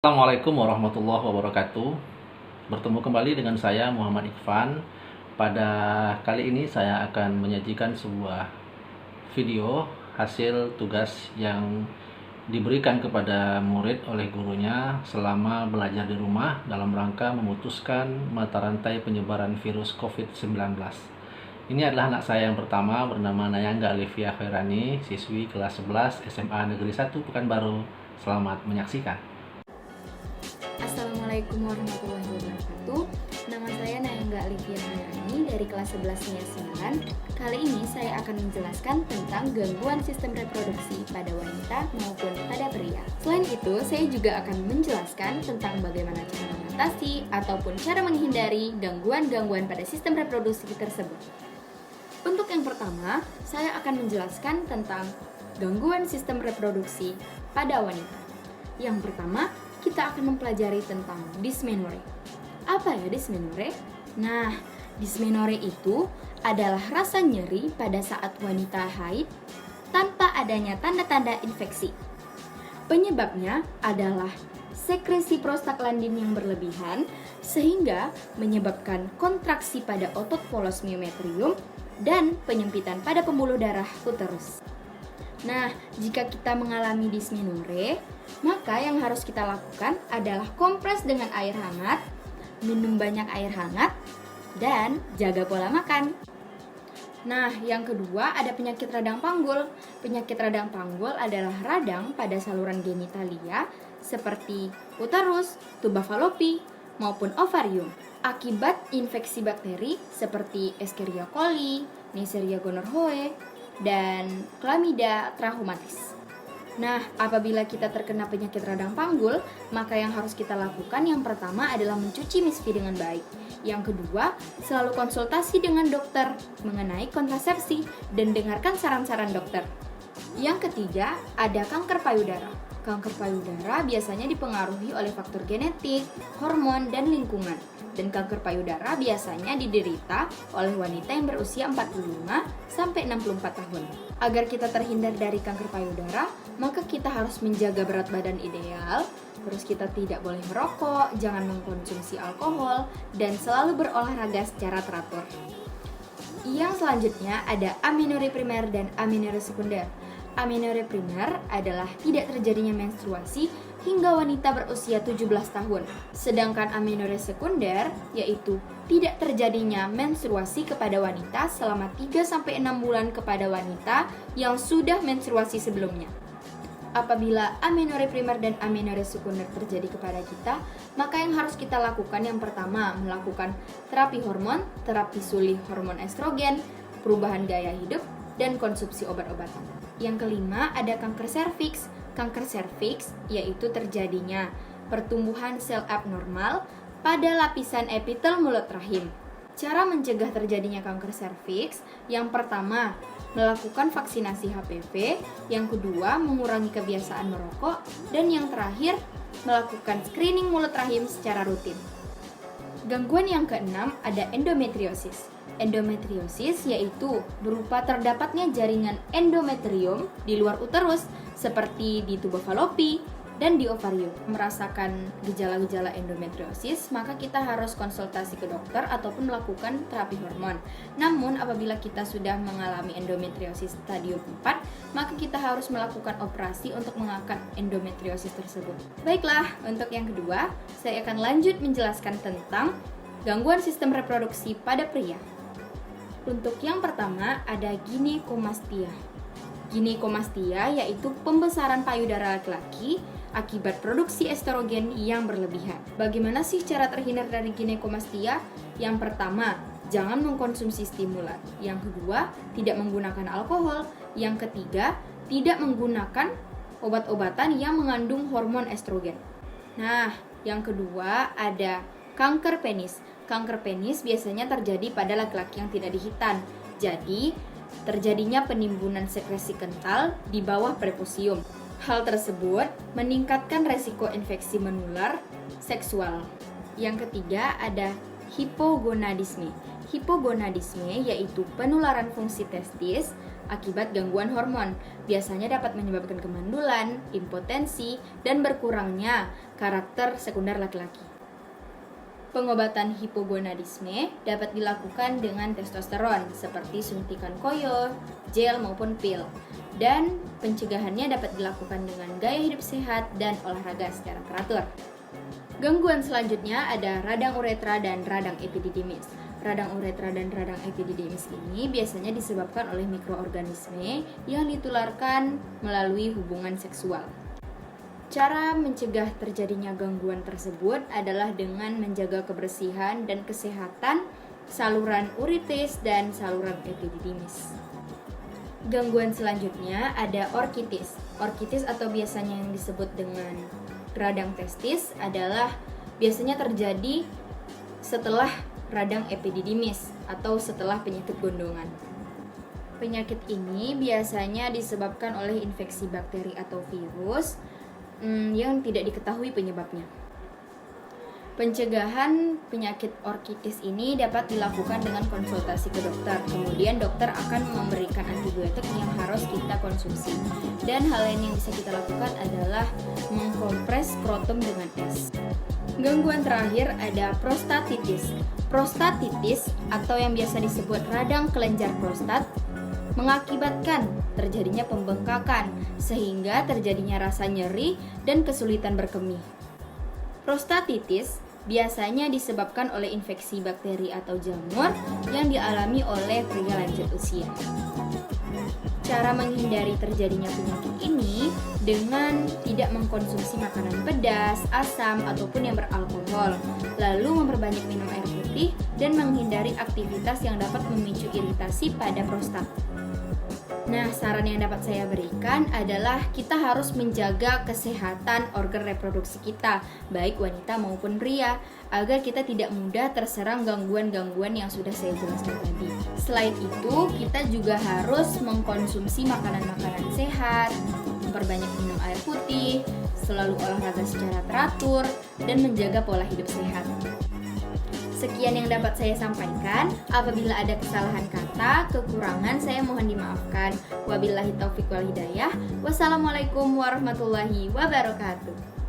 Assalamualaikum warahmatullahi wabarakatuh. Bertemu kembali dengan saya Muhammad Ikhvan. Pada kali ini saya akan menyajikan sebuah video hasil tugas yang diberikan kepada murid oleh gurunya selama belajar di rumah dalam rangka memutuskan mata rantai penyebaran virus COVID-19. Ini adalah anak saya yang pertama, bernama Nayangga Alivia Khairani, siswi kelas 11 SMA Negeri 1 Pekanbaru. Selamat menyaksikan. Assalamualaikum warahmatullahi wabarakatuh. Nama saya Nayangga Alivia Khairani dari kelas 11 NIA 9. Kali ini saya akan menjelaskan tentang gangguan sistem reproduksi pada wanita maupun pada pria. Selain itu, saya juga akan menjelaskan tentang bagaimana cara mengatasi ataupun cara menghindari gangguan-gangguan pada sistem reproduksi tersebut. Untuk yang pertama, saya akan menjelaskan tentang gangguan sistem reproduksi pada wanita. Yang pertama, kita akan mempelajari tentang dysmenorrhea. Apa ya dysmenorrhea? Nah, dysmenorrhea itu adalah rasa nyeri pada saat wanita haid tanpa adanya tanda-tanda infeksi. Penyebabnya adalah sekresi prostaglandin yang berlebihan sehingga menyebabkan kontraksi pada otot polos myometrium dan penyempitan pada pembuluh darah uterus. Nah, jika kita mengalami dysmenorrhea, maka yang harus kita lakukan adalah kompres dengan air hangat, minum banyak air hangat, dan jaga pola makan. Nah, yang kedua ada penyakit radang panggul. Penyakit radang panggul adalah radang pada saluran genitalia seperti uterus, tuba falopi, maupun ovarium akibat infeksi bakteri seperti Escherichia coli, Neisseria gonorrhoeae, dan Chlamydia trachomatis. Nah, apabila kita terkena penyakit radang panggul, maka yang harus kita lakukan yang pertama adalah mencuci misfi dengan baik. Yang kedua, selalu konsultasi dengan dokter mengenai kontrasepsi dan dengarkan saran-saran dokter. Yang ketiga, ada kanker payudara. Kanker payudara biasanya dipengaruhi oleh faktor genetik, hormon, dan lingkungan. Dan kanker payudara biasanya diderita oleh wanita yang berusia 45-64 tahun. Agar kita terhindar dari kanker payudara, maka kita harus menjaga berat badan ideal, terus kita tidak boleh merokok, jangan mengkonsumsi alkohol, dan selalu berolahraga secara teratur. Yang selanjutnya ada amenorrhea primer dan amenorrhea sekunder. Amenorrhea primer adalah tidak terjadinya menstruasi hingga wanita berusia 17 tahun. Sedangkan amenorrhea sekunder yaitu tidak terjadinya menstruasi kepada wanita selama 3-6 bulan kepada wanita yang sudah menstruasi sebelumnya. Apabila amenorrhea primer dan amenorrhea sekunder terjadi kepada kita, maka yang harus kita lakukan yang pertama melakukan terapi hormon, terapi sulih hormon estrogen, perubahan gaya hidup, dan konsumsi obat-obatan. Yang kelima ada kanker serviks. Kanker serviks yaitu terjadinya pertumbuhan sel abnormal pada lapisan epitel mulut rahim. Cara mencegah terjadinya kanker serviks, yang pertama melakukan vaksinasi HPV, yang kedua mengurangi kebiasaan merokok, dan yang terakhir melakukan screening mulut rahim secara rutin. Gangguan yang keenam ada endometriosis. Endometriosis yaitu berupa terdapatnya jaringan endometrium di luar uterus seperti di tuba falopi dan di ovarium. Merasakan gejala-gejala endometriosis, maka kita harus konsultasi ke dokter ataupun melakukan terapi hormon. Namun apabila kita sudah mengalami endometriosis stadium 4, maka kita harus melakukan operasi untuk mengangkat endometriosis tersebut. Baiklah, untuk yang kedua, saya akan lanjut menjelaskan tentang gangguan sistem reproduksi pada pria. Untuk yang pertama ada ginekomastia. Ginekomastia yaitu pembesaran payudara laki-laki akibat produksi estrogen yang berlebihan. Bagaimana sih cara terhindar dari ginekomastia? Yang pertama, jangan mengkonsumsi stimulan. Yang kedua, tidak menggunakan alkohol. Yang ketiga, tidak menggunakan obat-obatan yang mengandung hormon estrogen. Nah, yang kedua ada kanker penis. Kanker penis biasanya terjadi pada laki-laki yang tidak dihitan. Jadi, terjadinya penimbunan sekresi kental di bawah prepusium. Hal tersebut meningkatkan resiko infeksi menular seksual. Yang ketiga ada hipogonadisme. Hipogonadisme yaitu penularan fungsi testis akibat gangguan hormon. Biasanya dapat menyebabkan kemandulan, impotensi, dan berkurangnya karakter sekunder laki-laki. Pengobatan hipogonadisme dapat dilakukan dengan testosteron seperti suntikan koyo, gel maupun pil. Dan pencegahannya dapat dilakukan dengan gaya hidup sehat dan olahraga secara teratur. Gangguan selanjutnya ada radang uretra dan radang epididymis. Radang uretra dan radang epididymis ini biasanya disebabkan oleh mikroorganisme yang ditularkan melalui hubungan seksual. Cara mencegah terjadinya gangguan tersebut adalah dengan menjaga kebersihan dan kesehatan saluran uritis dan saluran epididymis. Gangguan selanjutnya ada orkitis. Orkitis atau biasanya yang disebut dengan radang testis adalah biasanya terjadi setelah radang epididymis atau setelah penyakit gondongan. Penyakit ini biasanya disebabkan oleh infeksi bakteri atau virus yang tidak diketahui penyebabnya. Pencegahan penyakit orkitis ini dapat dilakukan dengan konsultasi ke dokter. Kemudian dokter akan memberikan antibiotik yang harus kita konsumsi. Dan hal lain yang bisa kita lakukan adalah mengkompres skrotum dengan es. Gangguan terakhir ada prostatitis. Prostatitis atau yang biasa disebut radang kelenjar prostat mengakibatkan terjadinya pembengkakan sehingga terjadinya rasa nyeri dan kesulitan berkemih. Prostatitis biasanya disebabkan oleh infeksi bakteri atau jamur yang dialami oleh pria lanjut usia. Cara menghindari terjadinya penyakit ini dengan tidak mengkonsumsi makanan pedas, asam, ataupun yang beralkohol, lalu memperbanyak minum air putih dan menghindari aktivitas yang dapat memicu iritasi pada prostat. Nah, saran yang dapat saya berikan adalah kita harus menjaga kesehatan organ reproduksi kita, baik wanita maupun pria, agar kita tidak mudah terserang gangguan-gangguan yang sudah saya jelaskan tadi. Selain itu, kita juga harus mengkonsumsi makanan-makanan sehat, memperbanyak minum air putih, selalu olahraga secara teratur, dan menjaga pola hidup sehat. Sekian yang dapat saya sampaikan. Apabila ada kesalahan kata, kekurangan, saya mohon dimaafkan. Wabillahi taufiq wal hidayah. Wassalamualaikum warahmatullahi wabarakatuh.